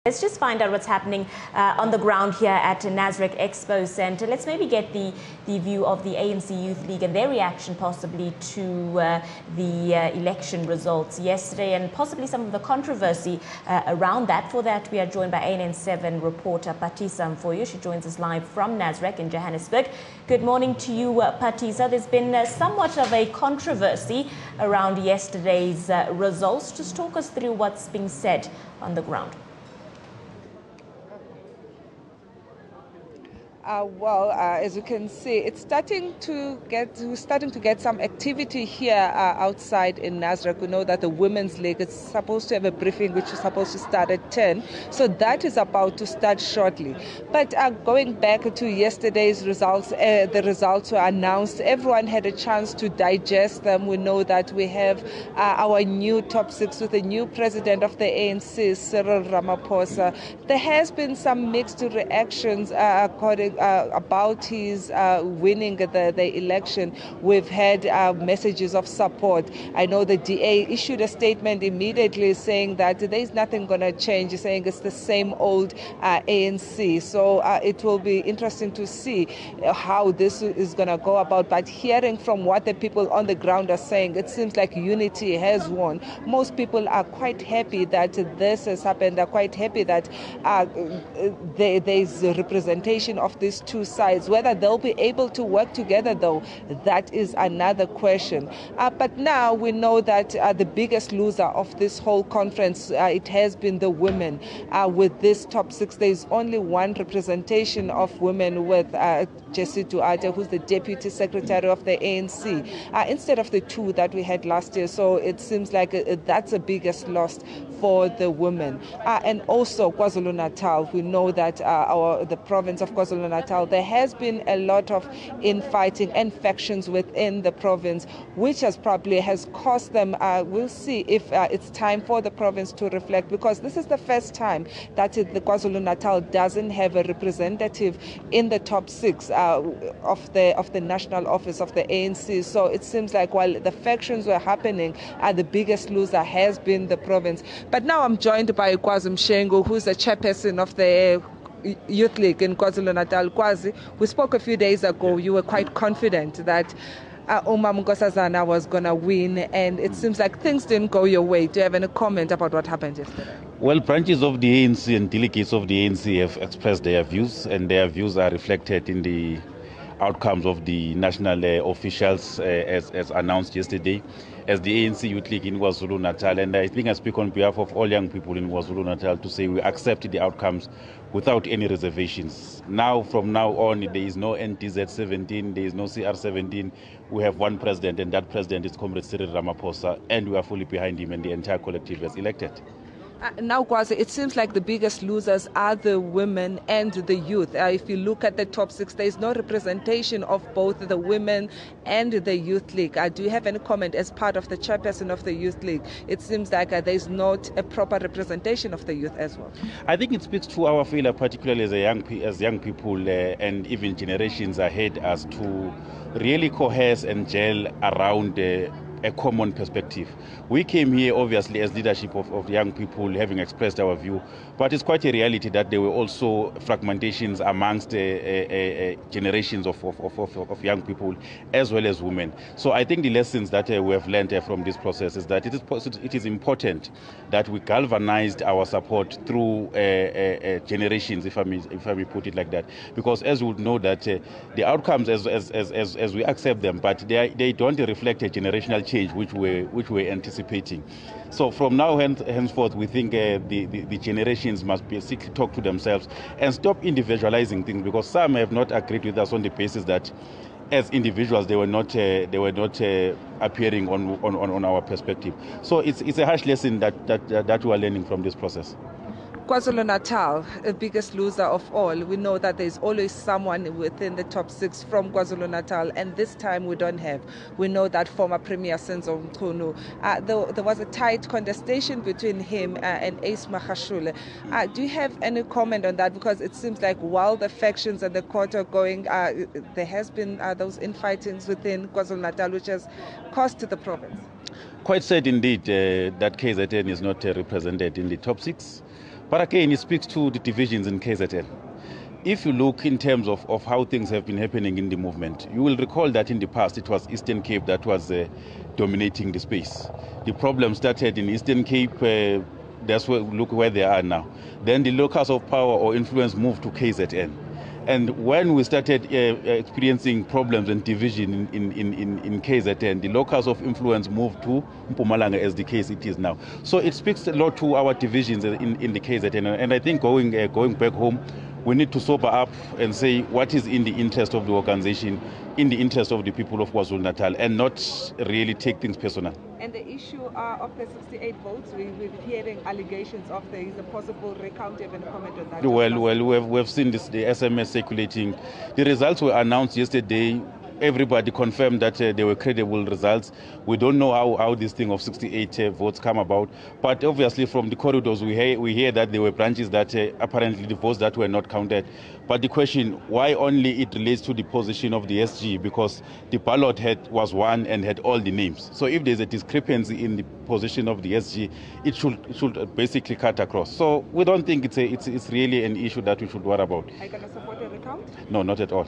Let's just find out what's happening on the ground here at Nasrec Expo Centre. Let's maybe get the view of the ANC Youth League and their reaction possibly to the election results yesterday and possibly some of the controversy around that. For that, we are joined by NN7 reporter Patisa Mfoyo. She joins us live from Nasrec in Johannesburg. Good morning to you, Patisa. There's been somewhat of a controversy around yesterday's results. Just talk us through what's being said on the ground. As you can see, it's starting to get some activity here outside in Nasrec. We know that the Women's League is supposed to have a briefing which is supposed to start at 10. So that is about to start shortly. But going back to yesterday's results, the results were announced. Everyone had a chance to digest them. We know that we have our new top six with the new president of the ANC, Cyril Ramaphosa. There has been some mixed reactions about his winning the election. We've had messages of support. I know the DA issued a statement immediately saying that there is nothing going to change, saying it's the same old ANC. So it will be interesting to see how this is going to go about. But hearing from what the people on the ground are saying, it seems like unity has won. Most people are quite happy that this has happened. They're quite happy that there is a representation of these two sides. Whether they'll be able to work together, though, that is another question. But now we know that the biggest loser of this whole conference, it has been the women. With this top six, there is only one representation of women with Jessie Duarte, who's the Deputy Secretary of the ANC, instead of the two that we had last year. So it seems like that's the biggest loss for the women. And also KwaZulu-Natal, we know that the province of KwaZulu-Natal, there has been a lot of infighting and factions within the province, which has cost them. We'll see if it's time for the province to reflect, because this is the first time that the KwaZulu-Natal doesn't have a representative in the top six of the national office of the ANC. So it seems like while the factions were happening, the biggest loser has been the province. But now I'm joined by NDZ Mshengu, who's the chairperson of the Youth League in KwaZulu-Natal. Kwazi, we spoke a few days ago. You were quite confident that Nkosazana was going to win, and it seems like things didn't go your way. Do you have any comment about what happened yesterday? Well, branches of the ANC and delegates of the ANC have expressed their views, and their views are reflected in the outcomes of the national officials as announced yesterday as the ANC Youth League in KwaZulu-Natal. And I think I speak on behalf of all young people in KwaZulu-Natal to say we accept the outcomes without any reservations. Now, from now on, there is no NDZ 17, there is no CR17. We have one president, and that president is Comrade Cyril Ramaphosa, and we are fully behind him, and the entire collective is elected. Now, Kwazi, it seems like the biggest losers are the women and the youth. If you look at the top six, there is no representation of both the women and the Youth League. Do you have any comment as part of the chairperson of the Youth League? It seems like there is not a proper representation of the youth as well. I think it speaks to our failure, particularly as young people and even generations ahead, as to really cohere and gel around a common perspective. We came here obviously as leadership of young people, having expressed our view, but it's quite a reality that there were also fragmentations amongst generations of young people as well as women. So I think the lessons that we have learned from this process is that it is important that we galvanized our support through generations, if I may put it like that, because as you would know that the outcomes as we accept them, but they don't reflect a generational change which we're anticipating. So from now henceforth, we think the generations must basically talk to themselves and stop individualizing things, because some have not agreed with us on the basis that as individuals they were not appearing on our perspective. So it's a harsh lesson that we are learning from this process. KwaZulu-Natal, the biggest loser of all. We know that there's always someone within the top six from KwaZulu-Natal, and this time we don't have. We know that former Premier Senzo Mchunu, there was a tight contestation between him and Ace Magashule. Do you have any comment on that? Because it seems like while the factions and the court are going, there has been those infightings within KwaZulu-Natal, which has cost the province. Quite sad indeed that KZN is not represented in the top six. But again, it speaks to the divisions in KZN. If you look in terms of how things have been happening in the movement, you will recall that in the past it was Eastern Cape that was dominating the space. The problem started in Eastern Cape, that's where, look where they are now. Then the locus of power or influence moved to KZN. And when we started experiencing problems and division in KZN, the locus of influence moved to Mpumalanga as the case it is now. So it speaks a lot to our divisions in the KZN. And I think going back home, we need to sober up and say what is in the interest of the organization, in the interest of the people of KwaZulu-Natal, and not really take things personal. And the issue of the 68 votes, we're hearing allegations of there is a possible recount. Even comment on that? Well, we've seen this, the SMS circulating. The results were announced yesterday. Everybody confirmed that they were credible results. We don't know how this thing of 68 votes come about, but obviously from the corridors we hear that there were branches that apparently the votes that were not counted. But the question, why only it relates to the position of the SG? Because the ballot was one and had all the names. So if there's a discrepancy in the position of the SG, it should basically cut across. So we don't think it's really an issue that we should worry about. Are you going to support a recount? No, not at all.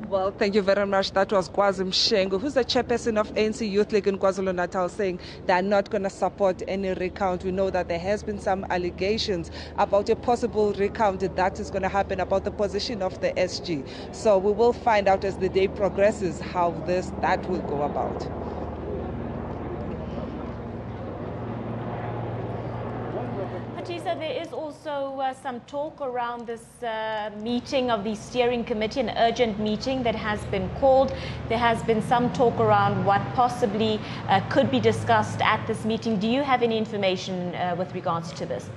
Well, thank you very much. That was Mshengu, who's the chairperson of ANC Youth League in KwaZulu-Natal, saying they're not going to support any recount. We know that there has been some allegations about a possible recount that is going to happen about the position of the SG. So we will find out as the day progresses how that will go about. Patisa, there is also some talk around this meeting of the steering committee, an urgent meeting that has been called. There has been some talk around what possibly could be discussed at this meeting. Do you have any information with regards to this?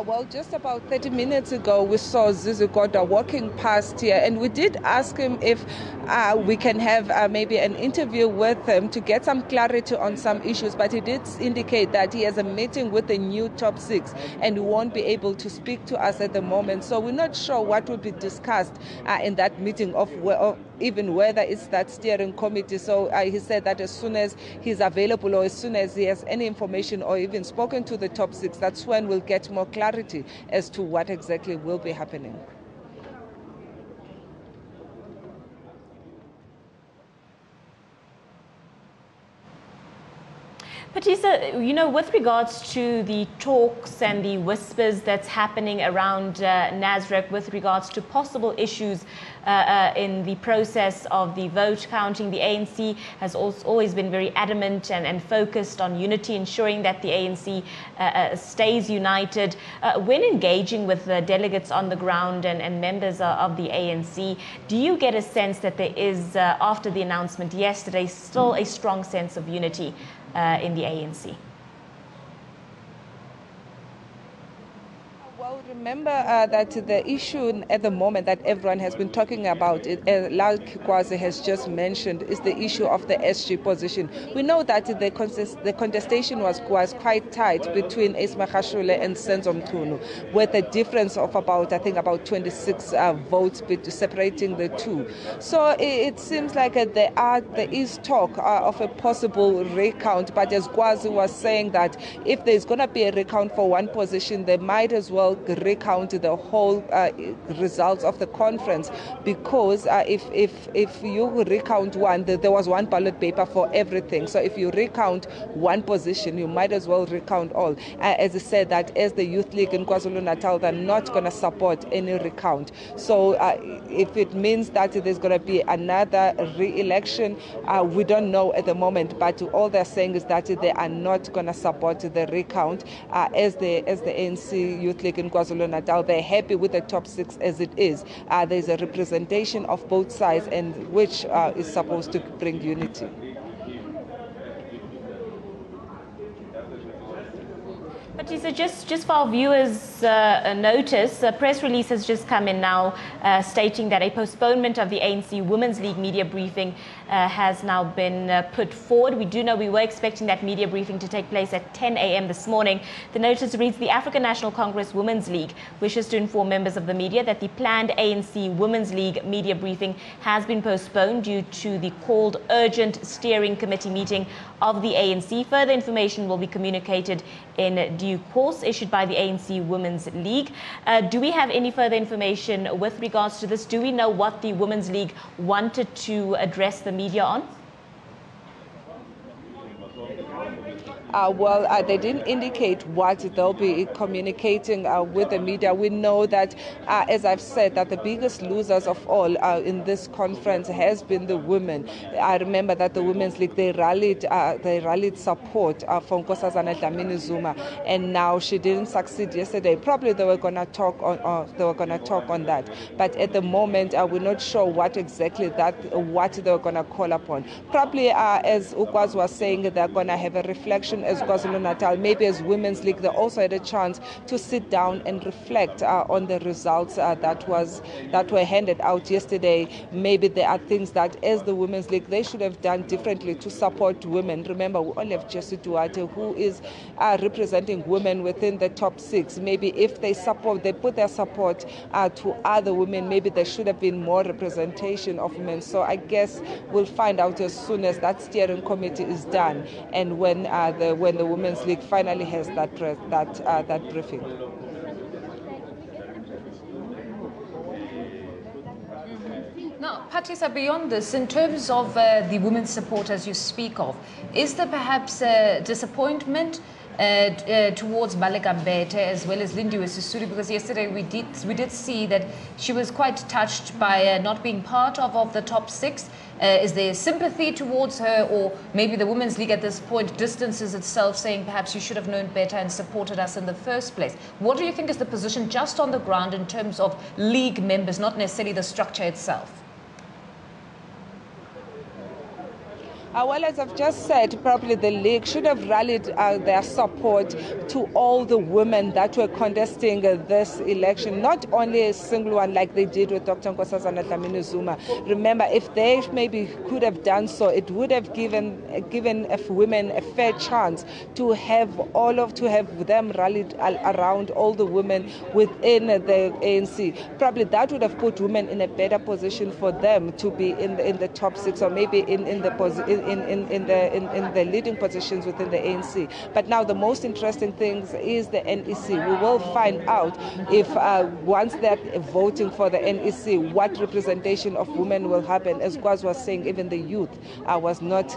Well, just about 30 minutes ago, we saw Zizi Kodwa walking past here, and we did ask him if we can have maybe an interview with him to get some clarity on some issues, but he did indicate that he has a meeting with the new top six and he won't be able to speak to us at the moment. So we're not sure what will be discussed in that meeting of even whether it's that steering committee. So he said that as soon as he's available or as soon as he has any information or even spoken to the top six, that's when we'll get more clarity as to what exactly will be happening. Patisa, you know, with regards to the talks and the whispers that's happening around NASREC with regards to possible issues in the process of the vote counting, the ANC has always been very adamant and focused on unity, ensuring that the ANC stays united. When engaging with the delegates on the ground and members of the ANC, do you get a sense that there is, after the announcement yesterday, still a strong sense of unity in the ANC? Well, remember that the issue at the moment that everyone has been talking about, like Kwazi has just mentioned, is the issue of the SG position. We know that the contestation was quite tight between Isma Khashule and Senzo Mchunu, with a difference of about 26 votes separating the two. So it seems like there is talk of a possible recount, but as Kwazi was saying that if there's going to be a recount for one position, they might as well recount the whole results of the conference, because if you recount one, there was one ballot paper for everything. So if you recount one position, you might as well recount all. As I said, that as the Youth League in KwaZulu-Natal, they're not going to support any recount. So if it means that there's going to be another re-election, we don't know at the moment, but all they're saying is that they are not going to support the recount. As the ANC Youth League in KwaZulu-Natal, they're happy with the top six as it is. There's a representation of both sides, and which is supposed to bring unity. But Lisa, just for our viewers' notice, a press release has just come in now stating that a postponement of the ANC Women's League media briefing has now been put forward. We do know we were expecting that media briefing to take place at 10 a.m. this morning. The notice reads, the African National Congress Women's League wishes to inform members of the media that the planned ANC Women's League media briefing has been postponed due to the called urgent steering committee meeting of the ANC. Further information will be communicated in due course, issued by the ANC Women's League. Do we have any further information with regards to this? Do we know what the Women's League wanted to address the media on? They didn't indicate what they'll be communicating with the media. We know that, as I've said, that the biggest losers of all in this conference has been the women. I remember that the Women's League, they rallied support from Nkosazana Dlamini Zuma, and now she didn't succeed yesterday. Probably they were going to talk on that. But at the moment, we're not sure what exactly what they were going to call upon. Probably, as Ukwaz was saying, they're going to have a reflection as KwaZulu-Natal, maybe as Women's League, they also had a chance to sit down and reflect on the results that were handed out yesterday. Maybe there are things that, as the Women's League, they should have done differently to support women. Remember, we only have Jessie Duarte, who is representing women within the top 6. Maybe if they put their support to other women, maybe there should have been more representation of women. So I guess we'll find out as soon as that steering committee is done, and when the Women's League finally has that briefing. Now, Patricia, beyond this, in terms of the women's support as you speak of, is there perhaps disappointment towards Malika Mbete as well as Lindiwe Sisulu? Because yesterday we did see that she was quite touched by not being part of the top 6. Is there sympathy towards her, or maybe the Women's League at this point distances itself, saying perhaps you should have known better and supported us in the first place? What do you think is the position just on the ground in terms of league members, not necessarily the structure itself? Well, as I've just said, probably the league should have rallied their support to all the women that were contesting this election, not only a single one like they did with Dr. Nkosazana Dlamini Zuma. Remember, if they maybe could have done so, it would have given women a fair chance to have them rallied around all the women within the ANC. Probably that would have put women in a better position for them to be in the top 6, or maybe in the leading positions within the ANC. But now the most interesting thing is the NEC. We will find out if once they're voting for the NEC, what representation of women will happen. As Kwaz was saying, even the youth was not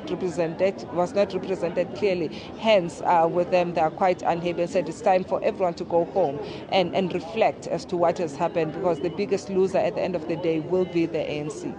represented clearly. Hence, with them, they are quite unhappy and said it's time for everyone to go home and reflect as to what has happened, because the biggest loser at the end of the day will be the ANC.